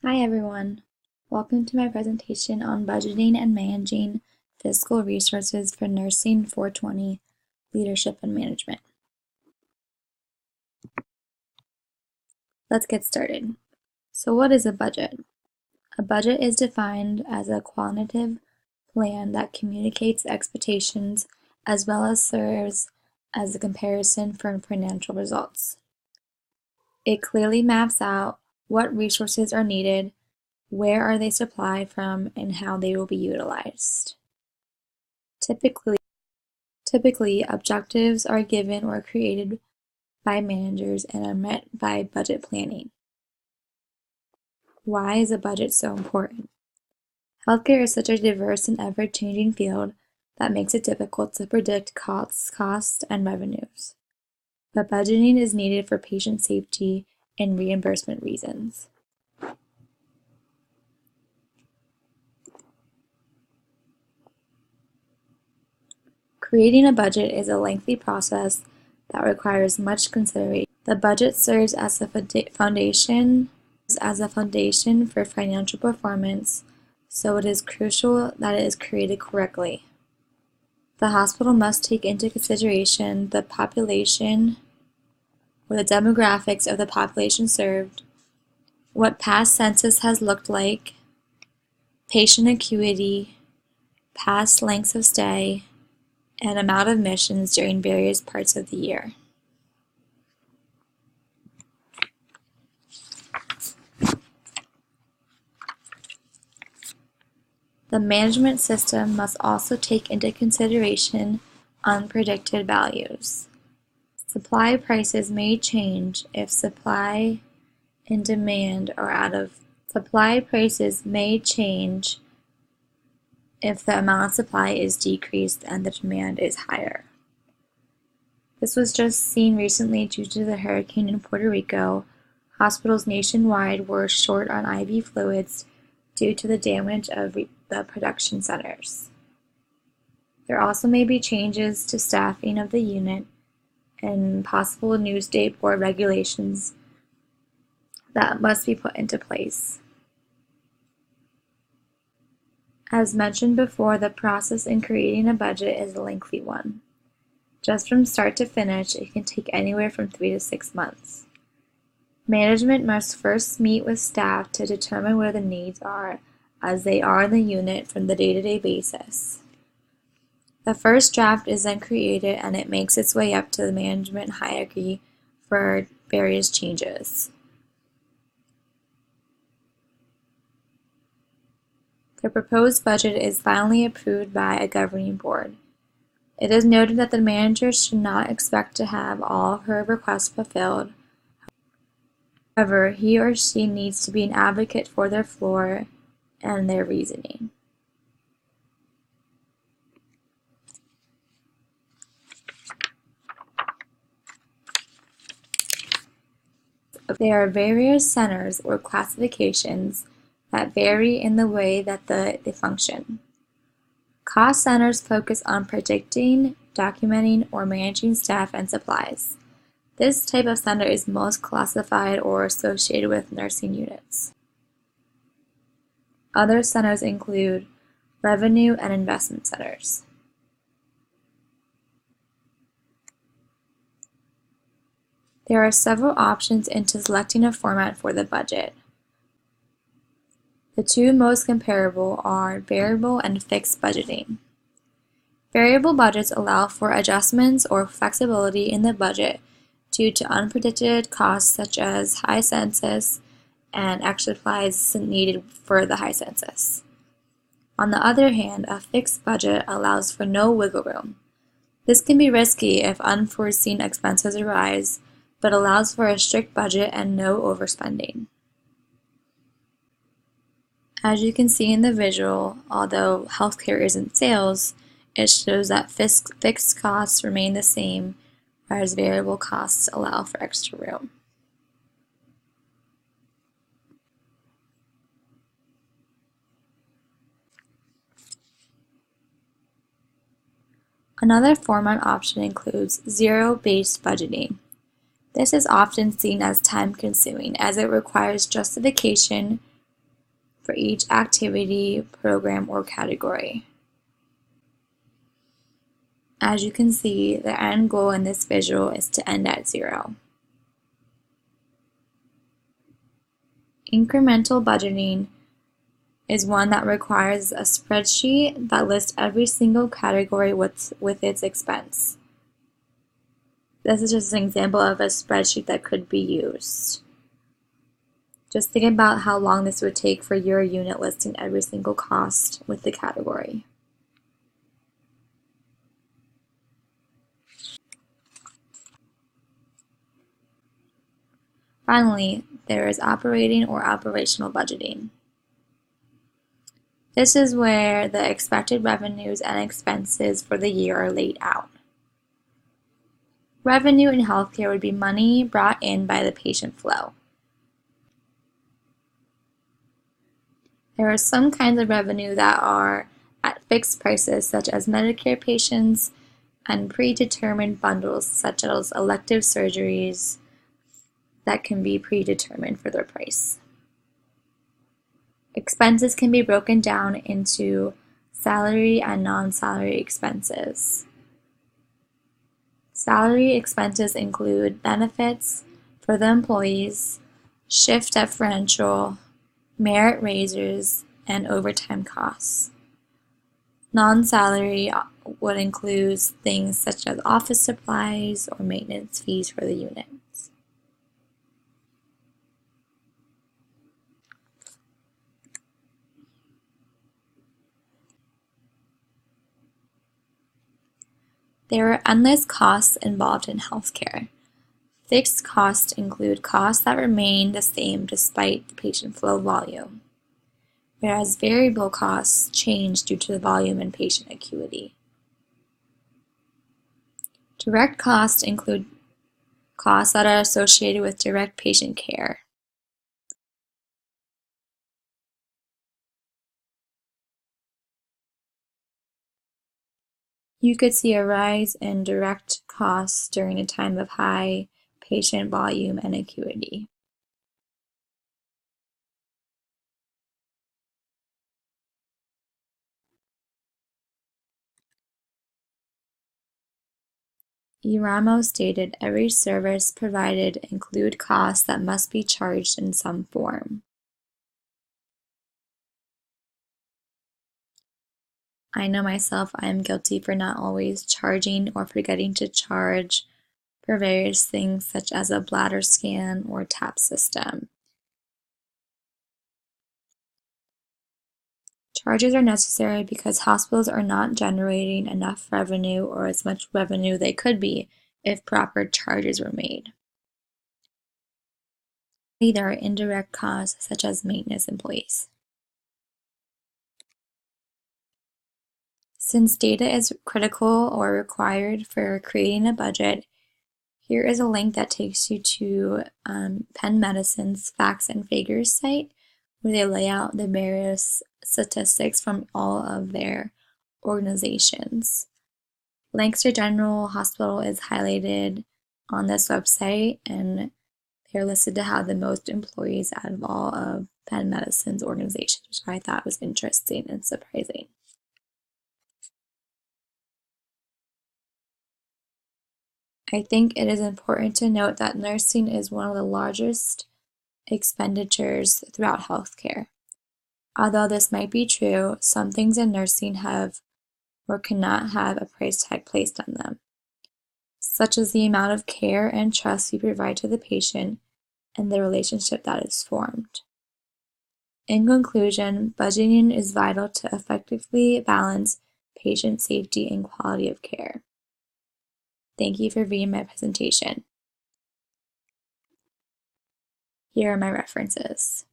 Hi everyone. Welcome to my presentation on budgeting and managing fiscal resources for Nursing 420 Leadership and Management. Let's get started. So what is a budget? A budget is defined as a quantitative plan that communicates expectations as well as serves as a comparison for financial results. It clearly maps out what resources are needed, where are they supplied from, and how they will be utilized. Typically, objectives are given or created by managers and are met by budget planning. Why is a budget so important? Healthcare is such a diverse and ever-changing field that makes it difficult to predict costs, and revenues. But budgeting is needed for patient safety and reimbursement reasons. Creating a budget is a lengthy process that requires much consideration. The budget serves as a foundation for financial performance, so it is crucial that it is created correctly. The hospital must take into consideration the population or the demographics of the population served, what past census has looked like, patient acuity, past lengths of stay, and amount of admissions during various parts of the year. The management system must also take into consideration unpredicted values. Supply prices may change if supply and demand are out of supply prices may change if the amount of supply is decreased and the demand is higher. This was just seen recently due to the hurricane in Puerto Rico. Hospitals nationwide were short on IV fluids due to the damage of the production centers. There also may be changes to staffing of the unit and possible new state board regulations that must be put into place. As mentioned before, the process in creating a budget is a lengthy one. Just from start to finish, it can take anywhere from 3 to 6 months. Management must first meet with staff to determine where the needs are, as they are in the unit from the day-to-day basis. The first draft is then created and it makes its way up to the management hierarchy for various changes. The proposed budget is finally approved by a governing board. It is noted that the manager should not expect to have all of her requests fulfilled. However, he or she needs to be an advocate for their floor and their reasoning. There are various centers or classifications that vary in the way that they function. Cost centers focus on predicting, documenting, or managing staff and supplies. This type of center is most classified or associated with nursing units. Other centers include revenue and investment centers. There are several options into selecting a format for the budget. The two most comparable are variable and fixed budgeting. Variable budgets allow for adjustments or flexibility in the budget due to unpredicted costs such as high census and extra supplies needed for the high census. On the other hand, a fixed budget allows for no wiggle room. This can be risky if unforeseen expenses arise, but allows for a strict budget and no overspending. As you can see in the visual, although healthcare isn't sales, it shows that fixed costs remain the same, whereas variable costs allow for extra room. Another format option includes zero-based budgeting. This is often seen as time-consuming as it requires justification, for each activity, program, or category. As you can see, the end goal in this visual is to end at 0. Incremental budgeting is one that requires a spreadsheet that lists every single category with its expense. This is just an example of a spreadsheet that could be used. Just think about how long this would take for your unit listing every single cost with the category. Finally, there is operating or operational budgeting. This is where the expected revenues and expenses for the year are laid out. Revenue in healthcare would be money brought in by the patient flow. There are some kinds of revenue that are at fixed prices, such as Medicare patients, and predetermined bundles, such as elective surgeries, that can be predetermined for their price. Expenses can be broken down into salary and non-salary expenses. Salary expenses include benefits for the employees, shift differential, merit raises, and overtime costs. Non-salary would include things such as office supplies or maintenance fees for the units. There are endless costs involved in healthcare. Fixed costs include costs that remain the same despite the patient flow volume, whereas variable costs change due to the volume and patient acuity. Direct costs include costs that are associated with direct patient care. You could see a rise in direct costs during a time of high patient volume and acuity. Ramos stated every service provided include costs that must be charged in some form. I know myself, I am guilty for not always charging or forgetting to charge for various things such as a bladder scan or TAP system. Charges are necessary because hospitals are not generating enough revenue or as much revenue they could be if proper charges were made. There are indirect costs such as maintenance employees. Since data is critical or required for creating a budget, here is a link that takes you to Penn Medicine's Facts and Figures site, where they lay out the various statistics from all of their organizations. Lancaster General Hospital is highlighted on this website, and they're listed to have the most employees out of all of Penn Medicine's organizations, which I thought was interesting and surprising. I think it is important to note that nursing is one of the largest expenditures throughout healthcare. Although this might be true, some things in nursing have or cannot have a price tag placed on them, such as the amount of care and trust we provide to the patient and the relationship that is formed. In conclusion, budgeting is vital to effectively balance patient safety and quality of care. Thank you for reading my presentation. Here are my references.